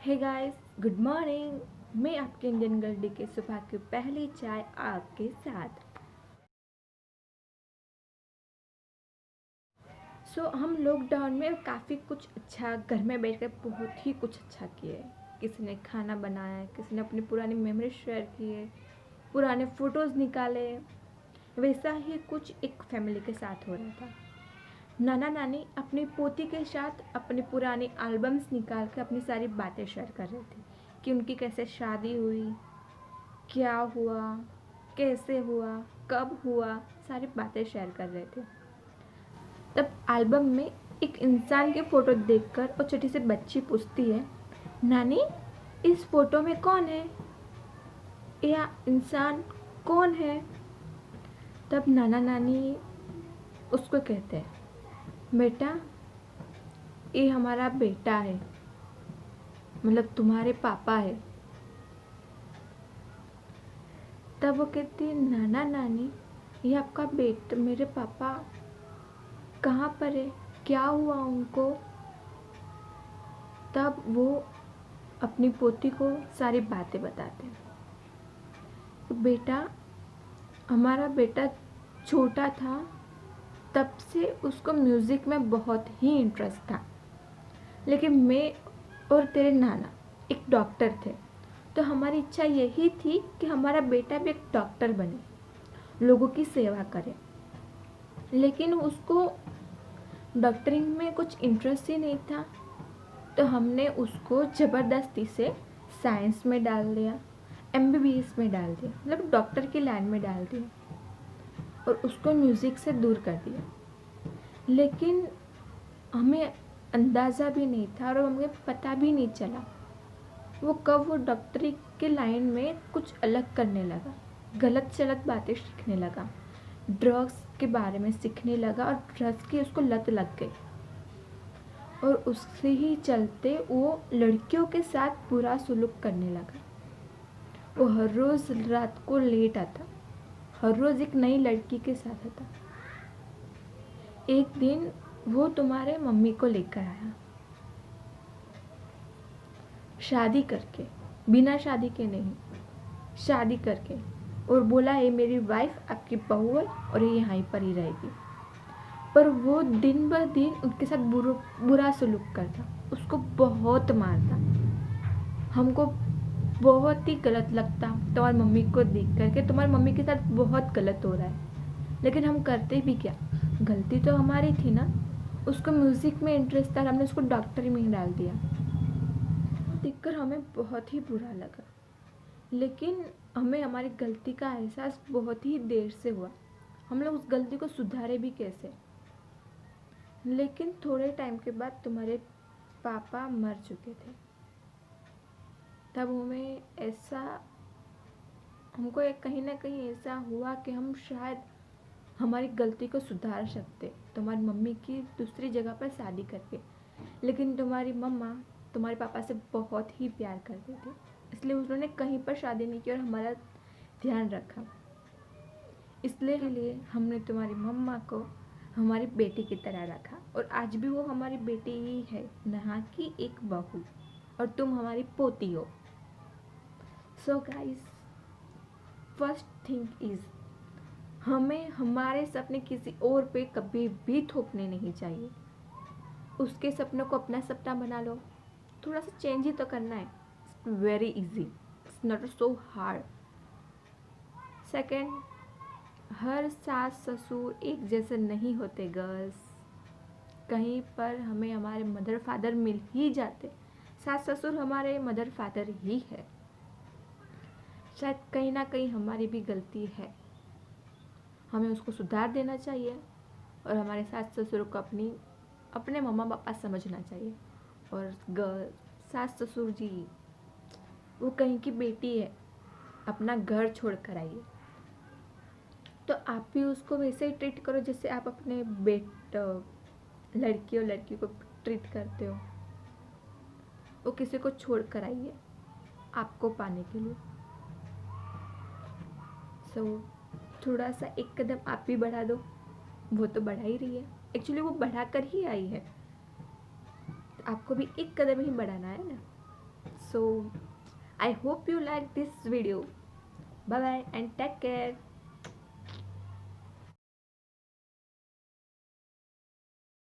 Hey guys, good morning. मैं आपके Indian girl D के सुबह की पहली चाय आपके साथ। हम लॉकडाउन में काफ़ी कुछ अच्छा घर में बैठकर बहुत ही कुछ अच्छा किए। किसी ने खाना बनाया, किसी ने अपनी पुरानी मेमोरी शेयर किए, पुराने फ़ोटोज़ निकाले। वैसा ही कुछ एक फैमिली के साथ हो रहा था। नाना नानी अपनी पोती के साथ अपनी पुरानी एल्बम्स निकाल कर अपनी सारी बातें शेयर कर रहे थे कि उनकी कैसे शादी हुई, क्या हुआ, कैसे हुआ, कब हुआ, सारी बातें शेयर कर रहे थे। तब एल्बम में एक इंसान की फ़ोटो देखकर वो छोटी सी बच्ची पूछती है, नानी इस फोटो में कौन है, या इंसान कौन है। तब नाना नानी उसको कहते हैं, बेटा ये हमारा बेटा है, मतलब तुम्हारे पापा है। तब वो कहती है, नाना नानी ये आपका बेटा, मेरे पापा कहाँ पर है, क्या हुआ उनको। तब वो अपनी पोती को सारी बातें बताते हैं। तो बेटा, हमारा बेटा छोटा था तब से उसको म्यूज़िक में बहुत ही इंटरेस्ट था, लेकिन मैं और तेरे नाना एक डॉक्टर थे, तो हमारी इच्छा यही थी कि हमारा बेटा भी एक डॉक्टर बने, लोगों की सेवा करे। लेकिन उसको डॉक्टरिंग में कुछ इंटरेस्ट ही नहीं था, तो हमने उसको ज़बरदस्ती से साइंस में डाल दिया, एमबीबीएस में डाल दिया, मतलब डॉक्टर की लाइन में डाल दिया, और उसको म्यूज़िक से दूर कर दिया। लेकिन हमें अंदाज़ा भी नहीं था और हमें पता भी नहीं चला वो कब वो डॉक्टरी के लाइन में कुछ अलग करने लगा, गलत सलत बातें सीखने लगा, ड्रग्स के बारे में सीखने लगा, और ड्रग्स की उसको लत लग गई। और उससे ही चलते वो लड़कियों के साथ बुरा सुलूक करने लगा। वो हर रोज़ रात को लेट आता, हर रोज़ एक नई लड़की के साथ आता। एक दिन वो तुम्हारे मम्मी को लेकर आया, शादी करके, बिना शादी के नहीं, शादी करके, और बोला ये मेरी वाइफ आपकी बहू है और ये यहाँ पर ही रहेगी। पर वो दिन ब दिन उनके साथ बुरा सलूक करता, उसको बहुत मारता। हमको बहुत ही गलत लगता तुम्हारी मम्मी को देख करके, तुम्हारी मम्मी के साथ बहुत गलत हो रहा है, लेकिन हम करते भी क्या, गलती तो हमारी थी ना। उसको म्यूज़िक में इंटरेस्ट था, हमने उसको डॉक्टरी में ही डाल दिया। देखकर हमें बहुत ही बुरा लगा, लेकिन हमें हमारी गलती का एहसास बहुत ही देर से हुआ। हम लोग उस गलती को सुधारे भी कैसे। लेकिन थोड़े टाइम के बाद तुम्हारे पापा मर चुके थे। तब हमें ऐसा, हमको एक कहीं ना कहीं ऐसा हुआ कि हम शायद हमारी गलती को सुधार सकते तुम्हारी मम्मी की दूसरी जगह पर शादी करके। लेकिन तुम्हारी मम्मा तुम्हारे पापा से बहुत ही प्यार करती थी, इसलिए उन्होंने कहीं पर शादी नहीं की और हमारा ध्यान रखा। इसलिए हमने तुम्हारी मम्मा को हमारी बेटी की तरह रखा, और आज भी वो हमारी बेटी ही है, ना कि एक बहू, और तुम हमारी पोती हो। So guys, first thing is, हमें हमारे सपने किसी और पे कभी भी थोपने नहीं चाहिए। उसके सपनों को अपना सपना बना लो। थोड़ा सा चेंज ही तो करना है, it's very easy, it's not so hard. Second, हर सास ससुर एक जैसे नहीं होते गर्ल्स। कहीं पर हमें हमारे मदर फादर मिल ही जाते, सास ससुर हमारे मदर फादर ही है। शायद कहीं ना कहीं हमारी भी गलती है, हमें उसको सुधार देना चाहिए, और हमारे सास ससुर को अपने मम्मा पापा समझना चाहिए। और गर्ल, सास ससुर जी वो कहीं की बेटी है, अपना घर छोड़ कर आइए, तो आप भी उसको वैसे ही ट्रीट करो जैसे आप अपने लड़की और लड़की को ट्रीट करते हो। वो किसी को छोड़ कर आइए आपको पाने के लिए। थोड़ा सा एक कदम आप भी बढ़ा दो, वो तो बढ़ा ही रही है, एक्चुअली वो बढ़ा कर ही आई है, तो आपको भी एक कदम ही बढ़ाना है ना। So I hope you like this video. Bye bye and take care.